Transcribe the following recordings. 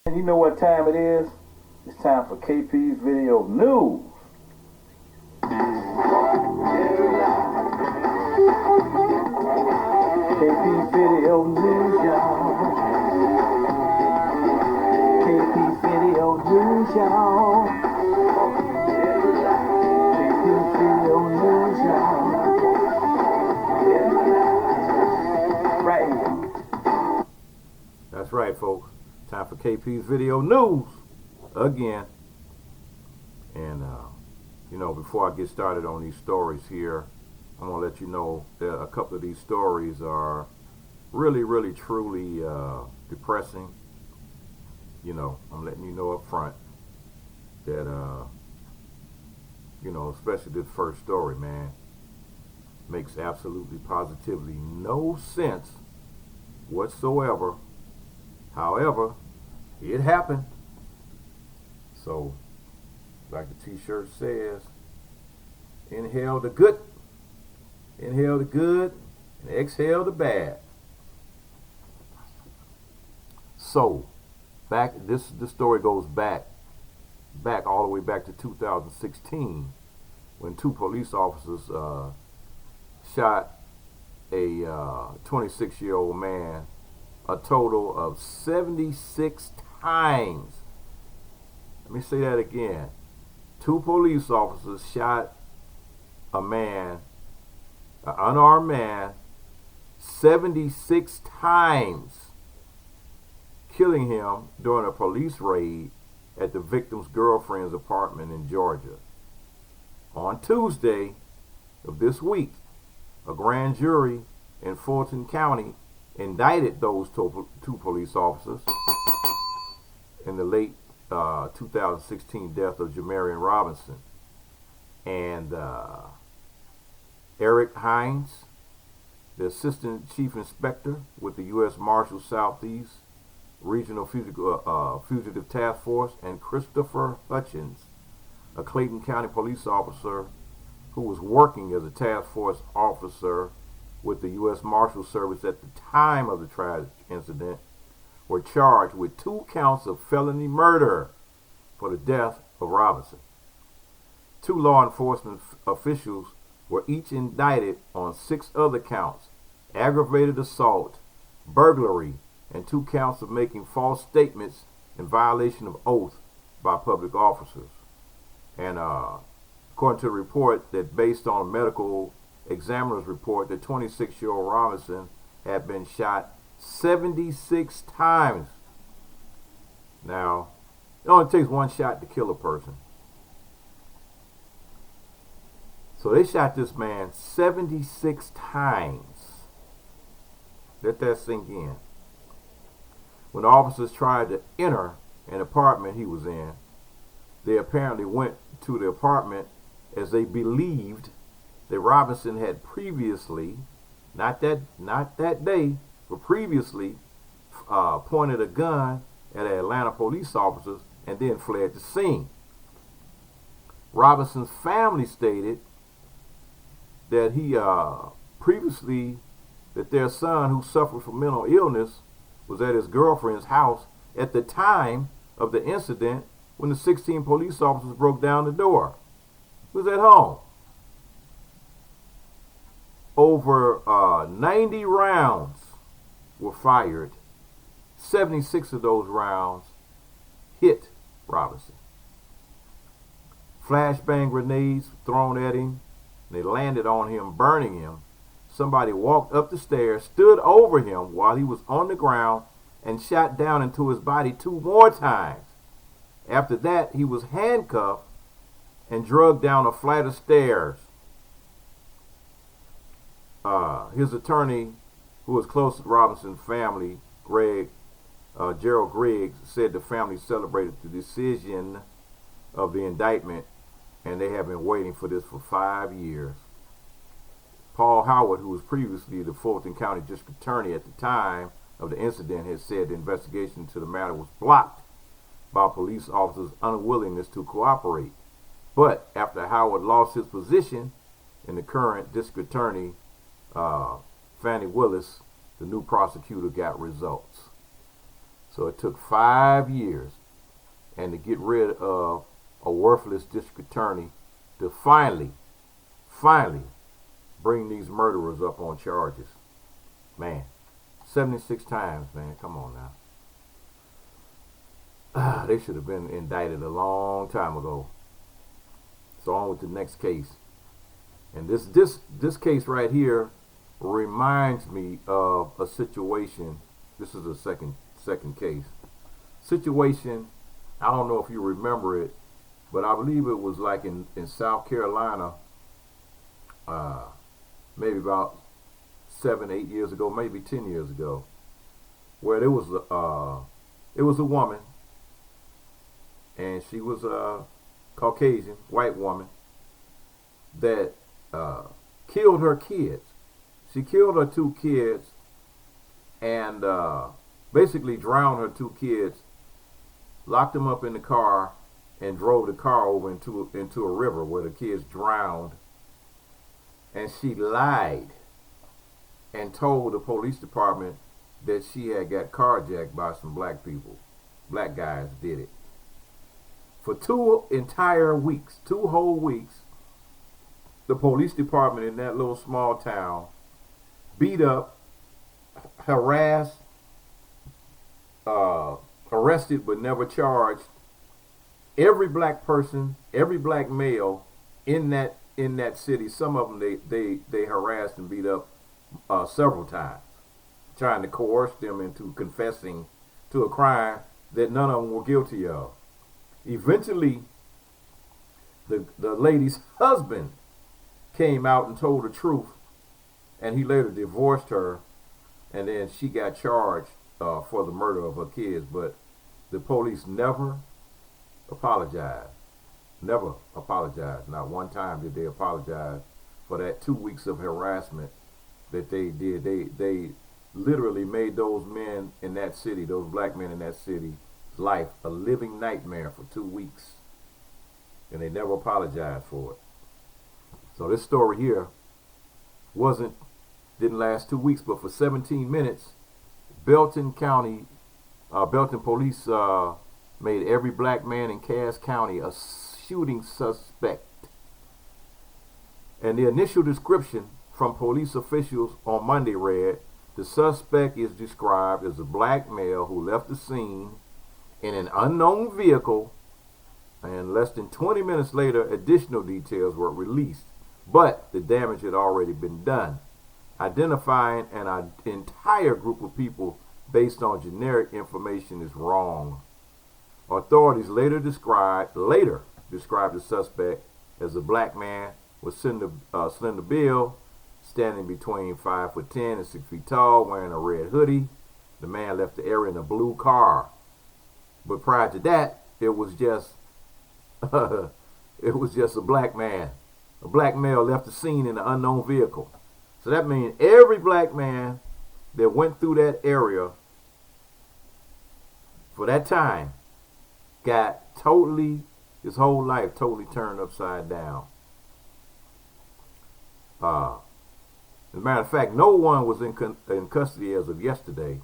And you know what time it is? It's time for KP Video News. KP Video News, y'all. KP Video News, y'all. KP Video News, y'all. Right. That's right, folks. Time for KP's Video News again. And, before I get started on these stories here, I'm going to let you know that a couple of these stories are really, really, truly depressing. I'm letting you know up front that, especially this first story, man, makes absolutely positively no sense whatsoever. However, it happened. So, like the t-shirt says, inhale the good, and exhale the bad. So, this story goes back all the way back to 2016, when two police officers shot a 26-year-old man a total of 76 times. Let me say that again. Two police officers shot a man, an unarmed man, 76 times, killing him during a police raid at the victim's girlfriend's apartment in Georgia. On Tuesday of this week, a grand jury in Fulton County indicted those two police officers in the late 2016 death of Jamarion Robinson. And Eric Hines, the Assistant Chief Inspector with the U.S. Marshals Southeast Regional Fugitive Task Force, and Christopher Hutchins, a Clayton County police officer who was working as a task force officer with the U.S. Marshal Service at the time of the tragic incident, were charged with 2 counts of felony murder for the death of Robinson. 2 law enforcement officials were each indicted on 6 other counts: aggravated assault, burglary, and 2 counts of making false statements in violation of oath by public officers. And according to the report, that based on a medical examiner's report, the 26-year-old Robinson had been shot 76 times. Now, it only takes 1 shot to kill a person. So they shot this man 76 times. Let that sink in. When the officers tried to enter an apartment he was in, they apparently went to the apartment as they believed that Robinson had previously, not that day, but previously pointed a gun at Atlanta police officers and then fled the scene. Robinson's family stated that that their son, who suffered from mental illness, was at his girlfriend's house at the time of the incident when the 16 police officers broke down the door. He was at home. Over 90 rounds were fired. 76 of those rounds hit Robinson. Flashbang grenades thrown at him. They landed on him, burning him. Somebody walked up the stairs, stood over him while he was on the ground, and shot down into his body 2 more times. After that, he was handcuffed and dragged down a flight of stairs. His attorney, who was close to Robinson's family, Gerald Griggs, said the family celebrated the decision of the indictment, and they have been waiting for this for 5 years. Paul Howard, who was previously the Fulton County District Attorney at the time of the incident, has said the investigation into the matter was blocked by police officers' unwillingness to cooperate. But after Howard lost his position, and the current District Attorney, Fannie Willis, the new prosecutor, got results. So it took 5 years and to get rid of a worthless district attorney to finally bring these murderers up on charges. Man, 76 times, man. Come on now. They should have been indicted a long time ago. So on with the next case. And this case right here reminds me of a situation. This is a second case. Situation, I don't know if you remember it, but I believe it was like in South Carolina, maybe about 7-8 years ago, maybe 10 years ago, where it was a woman, and she was a Caucasian white woman that killed her kids. She killed her 2 kids and basically drowned her 2 kids, locked them up in the car, and drove the car over into a river where the kids drowned. And she lied and told the police department that she had got carjacked by some black people. Black guys did it. For 2 entire weeks, 2 whole weeks, the police department in that little small town beat up, harassed, arrested but never charged every black person, every black male in that city. Some of them they harassed and beat up several times, trying to coerce them into confessing to a crime that none of them were guilty of. Eventually, the lady's husband came out and told the truth, and he later divorced her, and then she got charged for the murder of her kids. But the police never apologized. Never apologized. Not one time did they apologize for that 2 weeks of harassment that they did. They literally made those men in that city, those black men in that city, life a living nightmare for 2 weeks, and they never apologized for it. So this story here didn't last 2 weeks, but for 17 minutes, Belton police made every black man in Cass County a shooting suspect. And the initial description from police officials on Monday read, the suspect is described as a black male who left the scene in an unknown vehicle, and less than 20 minutes later, additional details were released. But the damage had already been done. Identifying an entire group of people based on generic information is wrong. Authorities later described the suspect as a black man with slender build, standing between 5'10" and 6 feet tall, wearing a red hoodie. The man left the area in a blue car. But prior to that, it was just a black man. A black male left the scene in an unknown vehicle. So that means every black man that went through that area for that time got his whole life totally turned upside down. As a matter of fact, no one was in custody as of yesterday,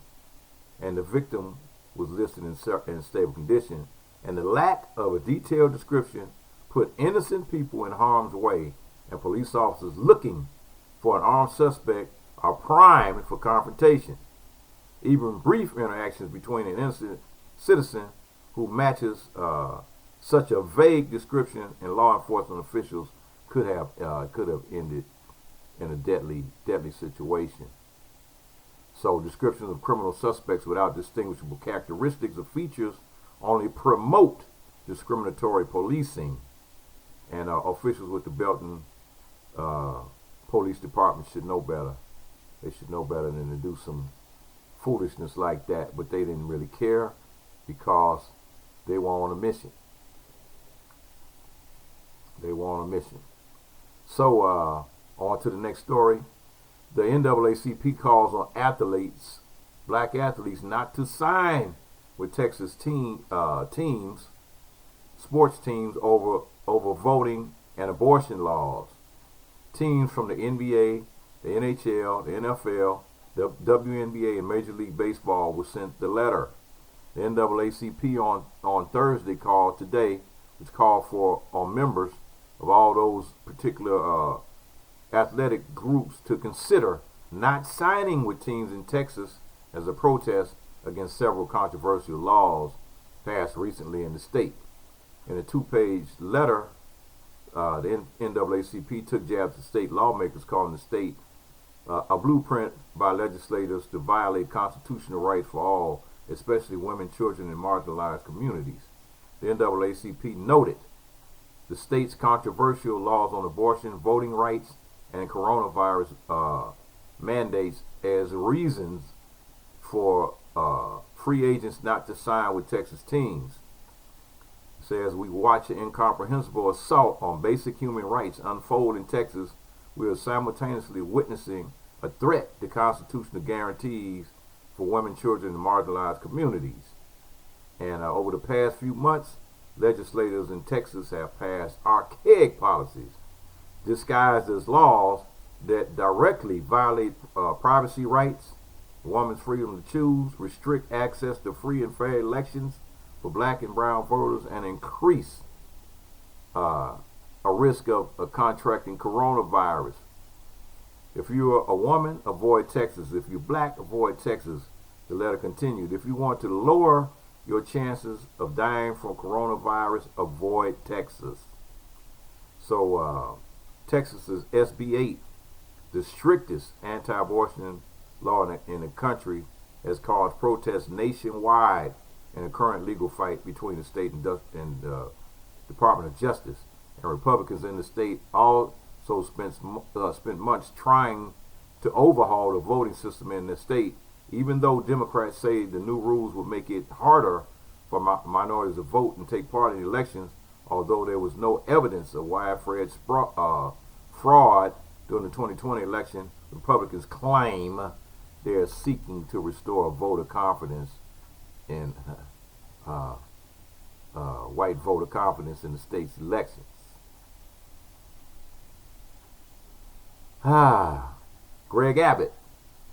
and the victim was listed in stable condition. And the lack of a detailed description put innocent people in harm's way, and police officers looking for an armed suspect are primed for confrontation. Even brief interactions between an innocent citizen who matches such a vague description and law enforcement officials could have ended in a deadly situation. So descriptions of criminal suspects without distinguishable characteristics or features only promote discriminatory policing. And officials with the Belton Police Department should know better. They should know better than to do some foolishness like that. But they didn't really care because they were on a mission. They were on a mission. So on to the next story. The NAACP calls on black athletes, not to sign with Texas sports teams over voting and abortion laws. Teams from the NBA, the NHL, the NFL, the WNBA, and Major League Baseball were sent the letter. The NAACP on Thursday called today, which called for members of all those particular athletic groups to consider not signing with teams in Texas as a protest against several controversial laws passed recently in the state. In a 2-page letter, the NAACP took jabs at state lawmakers, calling the state a blueprint by legislators to violate constitutional rights for all, especially women, children, and marginalized communities. The NAACP noted the state's controversial laws on abortion, voting rights, and coronavirus mandates as reasons for free agents not to sign with Texas teams. It says, we watch an incomprehensible assault on basic human rights unfold in Texas. We are simultaneously witnessing a threat to constitutional guarantees for women, children, and marginalized communities. And over the past few months, legislators in Texas have passed archaic policies disguised as laws that directly violate privacy rights, women's freedom to choose, restrict access to free and fair elections for black and brown voters, and increase a risk of contracting coronavirus. If you're a woman, avoid Texas. If you're black, avoid Texas. The letter continued. If you want to lower your chances of dying from coronavirus, avoid Texas. So Texas's SB 8, the strictest anti-abortion law in the country, has caused protests nationwide in a current legal fight between the state and Department of Justice. And Republicans in the state also spent months trying to overhaul the voting system in the state, even though Democrats say the new rules would make it harder for minorities to vote and take part in elections. Although there was no evidence of widespread fraud during the 2020 election, Republicans claim they are seeking to restore voter confidence in white voter confidence in the state's elections. Greg Abbott,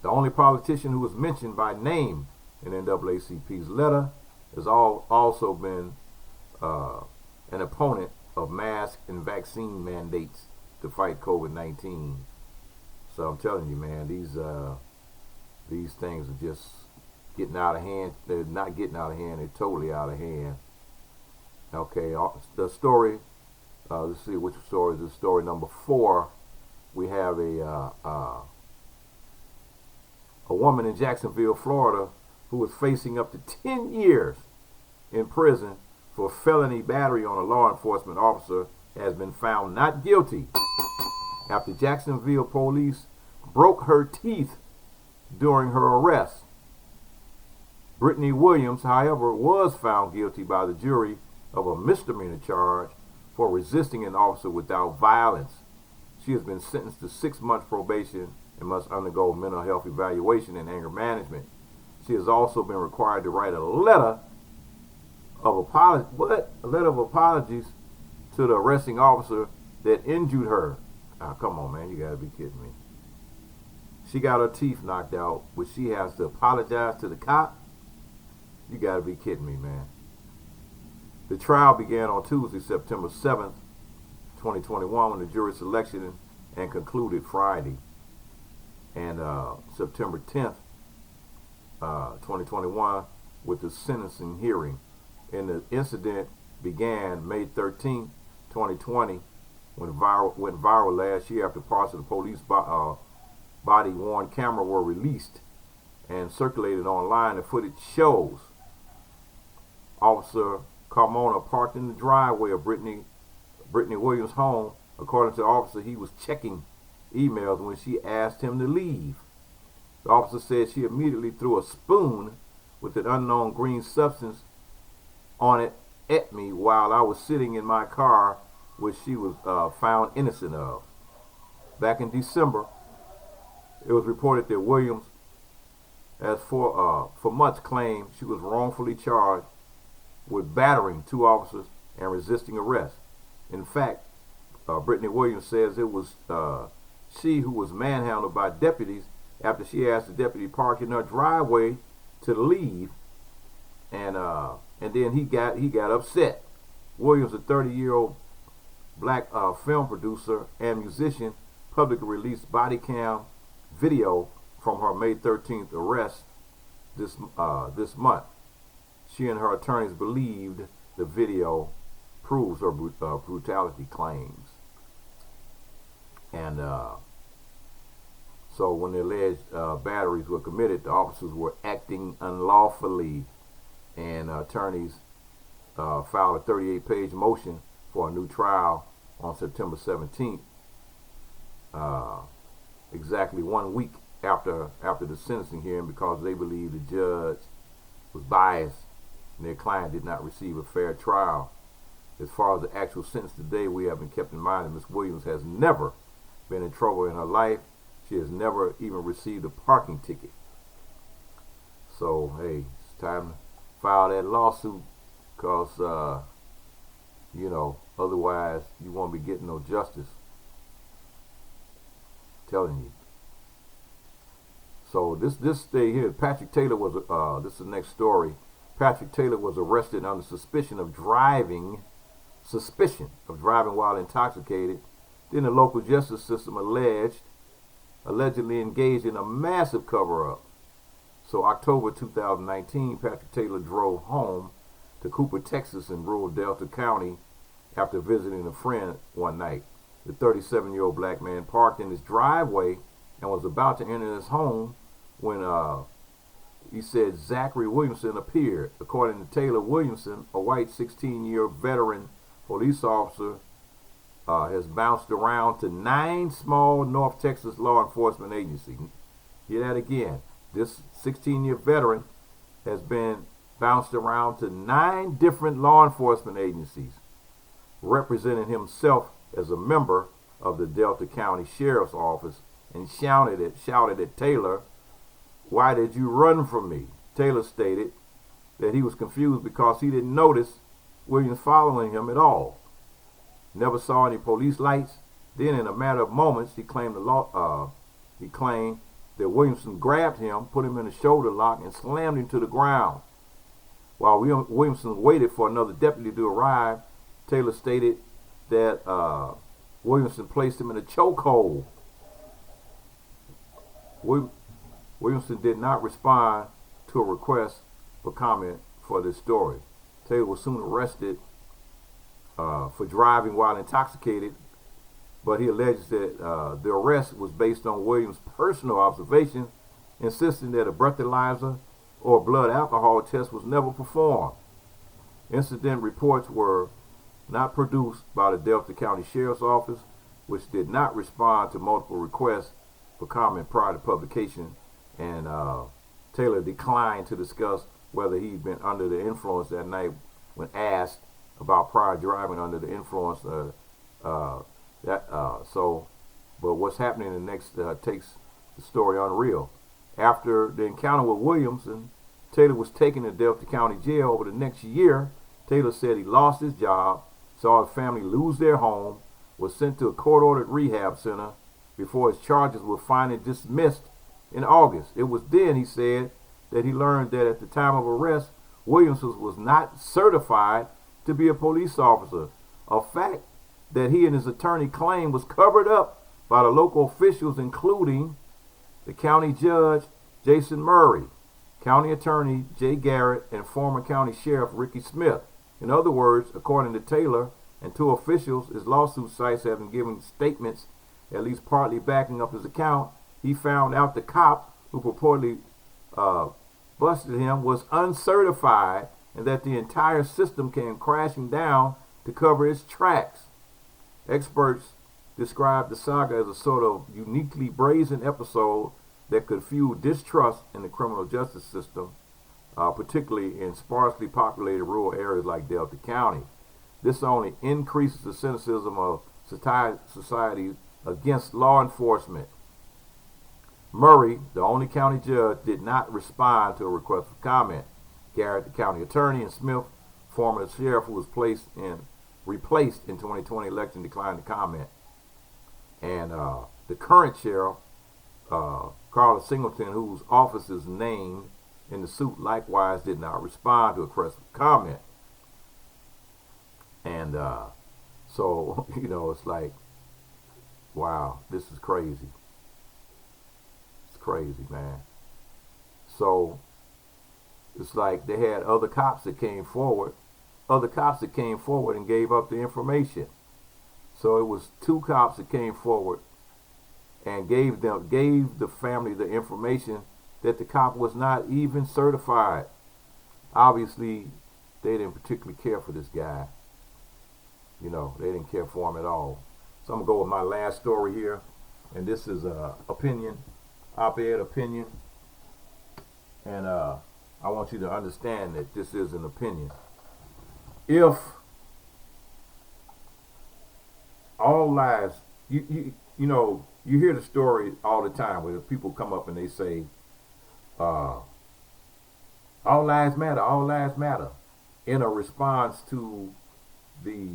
the only politician who was mentioned by name in NAACP's letter, has also been an opponent of mask and vaccine mandates to fight COVID-19. So I'm telling you, man, these things are just getting out of hand. They're not getting out of hand. They're totally out of hand. Okay, the story. Let's see which story is this. Story number 4. We have a woman in Jacksonville, Florida, who was facing up to 10 years in prison for felony battery on a law enforcement officer has been found not guilty after Jacksonville police broke her teeth during her arrest. Brittany Williams, however, was found guilty by the jury of a misdemeanor charge for resisting an officer without violence. She has been sentenced to 6 months probation and must undergo mental health evaluation and anger management. She has also been required to write a letter of apologies to the arresting officer that injured her. Come on, man, you gotta be kidding me. She got her teeth knocked out, but she has to apologize to the cop? You gotta be kidding me, man. The trial began on Tuesday, September 7th, 2021, when the jury selection and concluded Friday. And September 10th, 2021, with the sentencing hearing. And the incident began May 13th, 2020, when went viral last year after parts of the police body-worn camera were released and circulated online. The footage shows Officer Carmona parked in the driveway of Brittany Williams' home. According to the officer, he was checking emails when she asked him to leave. The officer said she immediately threw a spoon with an unknown green substance on it at me while I was sitting in my car, which she was found innocent of. Back in December, it was reported that Williams has for months claimed she was wrongfully charged with battering 2 officers and resisting arrest. In fact, Brittany Williams says it was she who was manhandled by deputies after she asked the deputy parked in her driveway to leave and then he got upset. Williams, a 30-year-old black film producer and musician, publicly released body cam video from her May 13th arrest this month. She and her attorneys believed the video proves her brutality claims. And so when the alleged batteries were committed, the officers were acting unlawfully, and attorneys filed a 38-page motion for a new trial on September 17th, exactly 1 week after the sentencing hearing, because they believe the judge was biased and their client did not receive a fair trial. As far as the actual sentence today, we have been kept in mind that Ms. Williams has never been in trouble in her life. She has never even received a parking ticket. So, hey, it's time to file that lawsuit, because, you know, otherwise you won't be getting no justice. I'm telling you. So this stay here, Patrick Taylor was, this is the next story. Patrick Taylor was arrested under suspicion of driving while intoxicated. Then the local justice system allegedly engaged in a massive cover-up. So October 2019, Patrick Taylor drove home to Cooper, Texas in rural Delta County after visiting a friend one night. The 37-year-old black man parked in his driveway and was about to enter his home when he said Zachary Williamson appeared. According to Taylor, Williamson, a white 16-year veteran police officer, has bounced around to 9 small North Texas law enforcement agencies. Hear that again. This 16-year veteran has been bounced around to 9 different law enforcement agencies, representing himself as a member of the Delta County Sheriff's Office, and shouted at Taylor, "Why did you run from me?" Taylor stated that he was confused because he didn't notice Williams following him at all. Never saw any police lights. Then, in a matter of moments, he claimed that Williamson grabbed him, put him in a shoulder lock, and slammed him to the ground. While Williamson waited for another deputy to arrive, Taylor stated that Williamson placed him in a chokehold. Williamson did not respond to a request for comment for this story. Taylor was soon arrested for driving while intoxicated, but he alleges that the arrest was based on Williams' personal observation, insisting that a breathalyzer or blood alcohol test was never performed. Incident reports were not produced by the Delta County Sheriff's Office, which did not respond to multiple requests for comment prior to publication, and Taylor declined to discuss whether he'd been under the influence that night when asked about prior driving under the influence. But what's happening in the next takes the story unreal. After the encounter with Williamson, Taylor was taken to Delta County Jail. Over the next year, Taylor said he lost his job, saw his family lose their home, was sent to a court-ordered rehab center before his charges were finally dismissed in August. It was then, he said, that he learned that at the time of arrest, Williamson was not certified to be a police officer, a fact that he and his attorney claimed was covered up by the local officials, including the county judge, Jason Murray, county attorney, Jay Garrett, and former county sheriff, Ricky Smith. In other words, according to Taylor and 2 officials, his lawsuit sites have been giving statements, at least partly backing up his account. He found out the cop who purportedly busted him was uncertified, and that the entire system came crashing down to cover its tracks. Experts described the saga as a sort of uniquely brazen episode that could fuel distrust in the criminal justice system, particularly in sparsely populated rural areas like Delta County. This only increases the cynicism of society against law enforcement. Murray, the only county judge, did not respond to a request for comment. Garrett, the county attorney, and Smith, former sheriff who was replaced in 2020 election, declined to comment. And the current sheriff, Carla Singleton, whose office is named, in the suit likewise did not respond to a questionable comment. And so, it's like, wow, this is crazy. It's crazy, man. So it's like they had other cops that came forward and gave up the information. So it was 2 cops that came forward and gave the family the information that the cop was not even certified. Obviously, they didn't particularly care for this guy. They didn't care for him at all. So I'm gonna go with my last story here, and this is opinion, op-ed opinion, and I want you to understand that this is an opinion. If all lives, you hear the story all the time where people come up and they say, all lives matter, in a response to the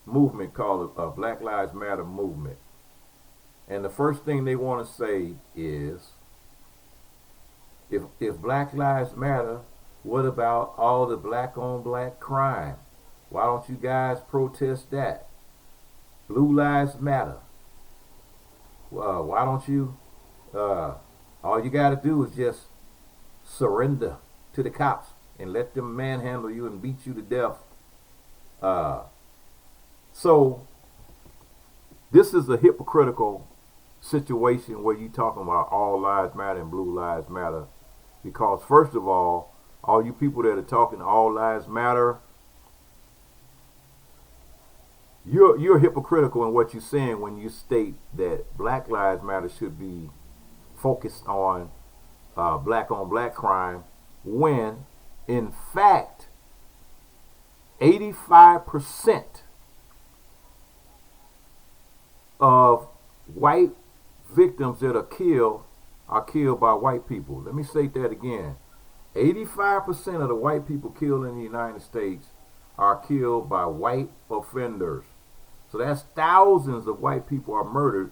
movement called Black Lives Matter movement. And the first thing they want to say is, if Black Lives Matter, what about all the black on black crime? Why don't you guys protest that? Blue Lives Matter. Why don't you? All you got to do is just surrender to the cops and let them manhandle you and beat you to death. So this is a hypocritical situation where you talking about all lives matter and blue lives matter, because first of all you people that are talking all lives matter, you're hypocritical in what you're saying when you state that Black Lives Matter should be focused on black on black crime, when in fact 85% of white victims that are killed by white people. Let me state that again. 85% of the white people killed in the United States are killed by white offenders. So that's thousands of white people are murdered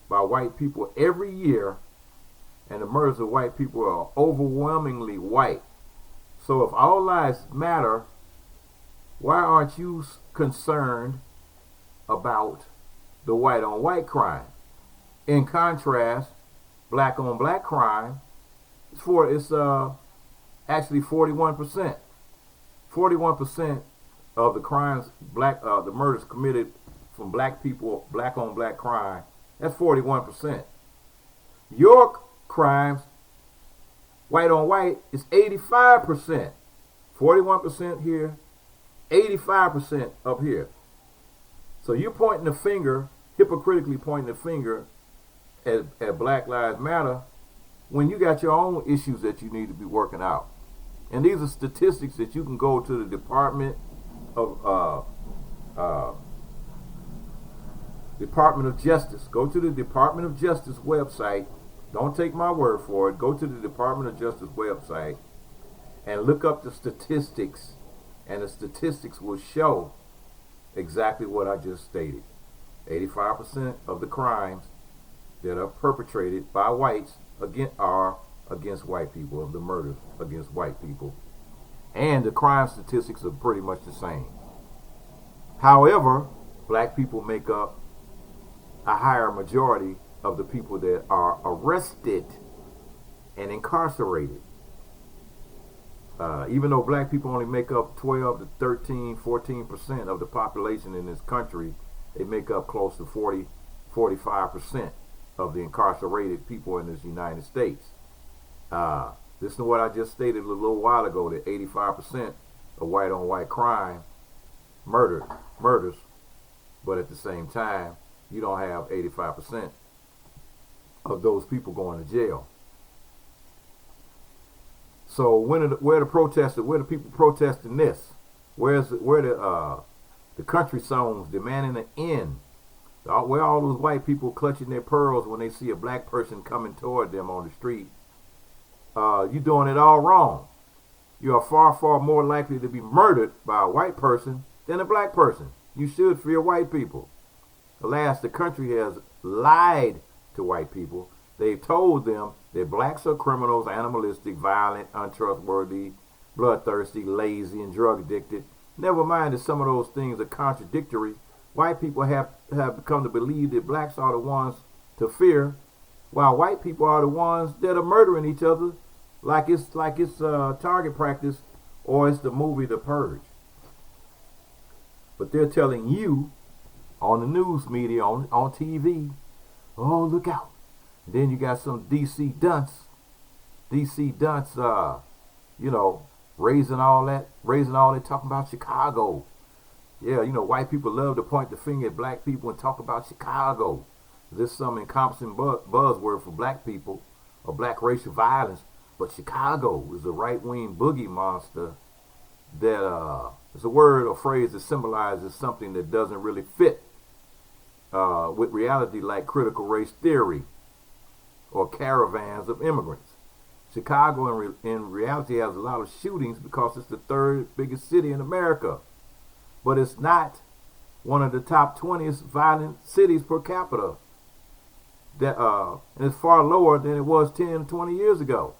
by white people every year, and the murders of white people are overwhelmingly white. So if all lives matter, why aren't you concerned about the white on white crime? In contrast, black on black crime, it's actually 41%. 41% of the crimes, the murders committed from black people, black on black crime, that's 41%. Your crimes, white on white, is 85%. 41% here, 85% up here. So you're pointing the finger, hypocritically pointing the finger at Black Lives Matter, when you got your own issues that you need to be working out. And these are statistics that you can go to the Department of Justice. Go to the Department of Justice website. Don't take my word for it. Go to the Department of Justice website and look up the statistics, and the statistics will show exactly what I just stated. 85% of the crimes that are perpetrated by whites are against white people, of the murders against white people. And the crime statistics are pretty much the same. However, black people make up a higher majority of the people that are arrested and incarcerated. Even though black people only make up 12 to 13, 14% of the population in this country, they make up close to 40, 45% of the incarcerated people in this United States. Listen to what I just stated a little while ago, that 85% of white on white crime murders, but at the same time, you don't have 85% of those people going to jail. So where the people protesting this? Where the country songs demanding an end? Where all those white people clutching their pearls when they see a black person coming toward them on the street? You're doing it all wrong. You are far, far more likely to be murdered by a white person than a black person. You should fear white people. Alas, the country has lied to white people They've told them that blacks are criminals, animalistic, violent, untrustworthy, bloodthirsty, lazy, and drug addicted. Never mind that some of those things are contradictory. White people have become to believe that blacks are the ones to fear, while white people are the ones that are murdering each other like it's target practice or it's the movie The Purge. But they're telling you on the news media, on TV, oh, look out. And then you got some DC dunce, raising all that, talking about Chicago. Yeah, white people love to point the finger at black people and talk about Chicago. This is some encompassing buzzword for black people or black racial violence. But Chicago is a right-wing boogie monster that it's a word or phrase that symbolizes something that doesn't really fit with reality, like critical race theory or caravans of immigrants. Chicago in reality has a lot of shootings because it's the third biggest city in America. But it's not one of the top 20 violent cities per capita. And it's far lower than it was 10, 20 years ago.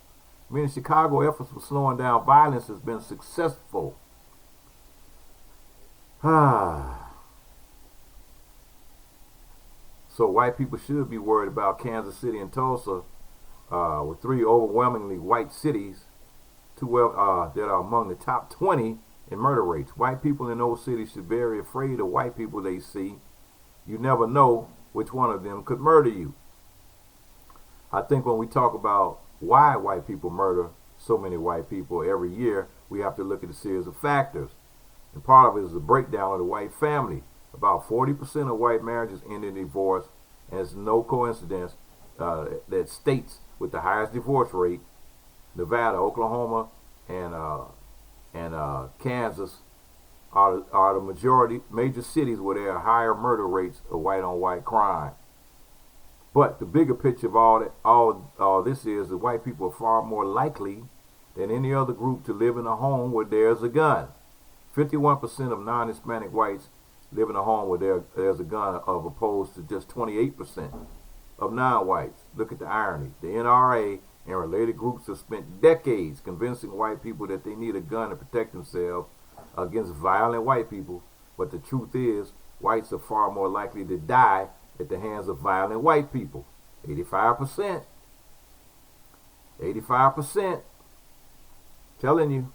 Meaning Chicago efforts for slowing down violence has been successful. So white people should be worried about Kansas City and Tulsa, with three overwhelmingly white cities, that are among the top 20 in murder rates. White people in those cities should be very afraid of white people they see. You never know which one of them could murder you. I think when we talk about why white people murder so many white people every year, we have to look at a series of factors. And part of it is the breakdown of the white family. About 40% of white marriages end in divorce, and it's no coincidence that states with the highest divorce rate, Nevada, Oklahoma, and Kansas, are the majority major cities where there are higher murder rates of white-on-white crime. But the bigger picture of all this is that white people are far more likely than any other group to live in a home where there's a gun. 51% of non-Hispanic whites live in a home where there's a gun, of opposed to just 28% of non-whites. Look at the irony. The NRA and related groups have spent decades convincing white people that they need a gun to protect themselves against violent white people. But the truth is, whites are far more likely to die at the hands of violent white people. 85%. 85%. Telling you,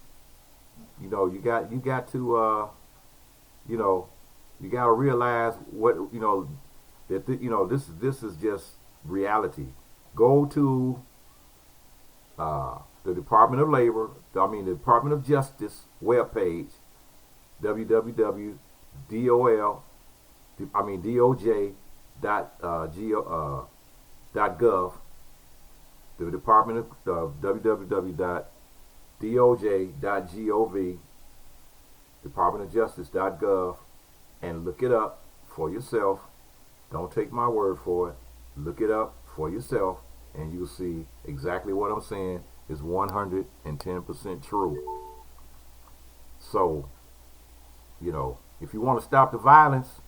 you got to realize what, that this is just reality. Go to the Department of Labor, the Department of Justice webpage, www.doj.gov, the Department of www.doj.gov, Department of Justice.gov, and look it up for yourself. Don't take my word for it. Look it up for yourself, and you'll see exactly what I'm saying is 110% true. So, if you want to stop the violence,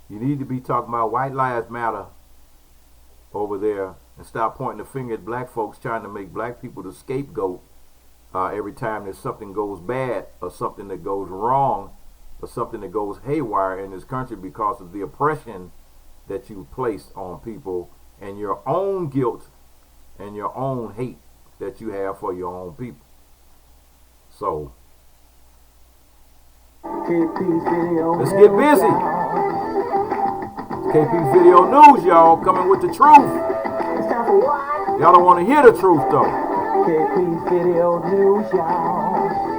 you need to be talking about White Lives Matter over there and stop pointing the finger at black folks, trying to make black people the scapegoat every time there's something goes bad or something that goes wrong or something that goes haywire in this country because of the oppression that you placed on people and your own guilt and your own hate that you have for your own people. So, let's get busy. KP Video News, y'all, coming with the truth. Y'all don't want to hear the truth, though. KP Video News, y'all.